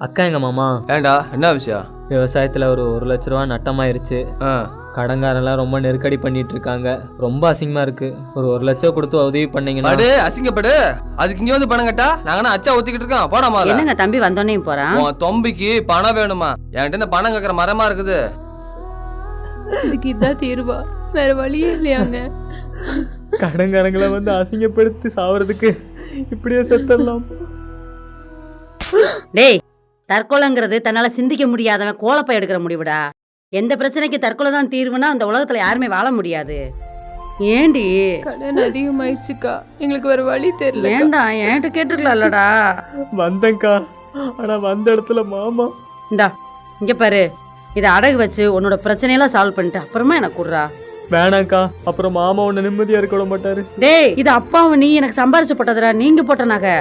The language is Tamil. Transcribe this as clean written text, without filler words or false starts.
அக்கா எங்க மாமா ஏண்டா என்ன விஷயம்? விவசாயத்துல ஒரு 1,00,000 ரூபா நட்டமாயிருச்சு. கடங்காரெல்லாம் ரொம்ப நெருக்கடி பண்ணிட்டு இருக்காங்க. ரொம்ப அசிங்கமா இருக்கு. ஒரு 1,00,000 கொடுத்து உதவி பண்ணீங்கன்னா. படு அசிங்கப்படு. அதுக்கு இங்க வந்து பணம் கேட்டா நாங்கன்னா அச்சா ஒத்திக்கிட்டு இருக்கோம். போடாமா? என்னங்க தம்பி வந்தோடனே போறான்? உன் தம்பிக்கு பணம் வேணுமா? என்கிட்ட இந்த பணம் கேட்கற மரமா இருக்குது. இதுக்கு இதான் தீர்வா? வேற வழியே இல்லையாங்க? கடங்காரங்களை வந்து அசிங்கப்படுத்தி சாவறதுக்கு இப்படியே செத்துடலாம். டேய், தற்கொலைங்கிறது தன்னால சிந்திக்க முடியாதவன் கோலப்பை எடுக்கிற முடிவுடா. எந்த பிரச்சனைக்கு தற்கொலை தான் தீர்வுனா அந்த உலகத்துல யாருமே வாழ முடியாது. ஏண்டி? கடன் அதிகமாயிடுச்சுக்கா, எங்களுக்கு வேற வழி தெரியல. வேண்டாம், என்கிட்ட கேட்டுருக்கலாம்லடா. வந்தேங்க்கா, ஆனா வந்த இடத்துல மாமா. இந்தா இங்க பாரு, இதை அடகு வச்சு உன்னோட பிரச்சனையெல்லாம் சால்வ் பண்ணிட்டு அப்புறமா எனக்கு குடுறா. வேணாக்கா, அப்புறம் மாமா உன்னை நிம்மதியா இருக்க விட மாட்டாரு. டேய், இது அப்பாவும் நீ எனக்கு சம்பாரிச்சு போட்டதுடா, நீங்க போட்ட நகை.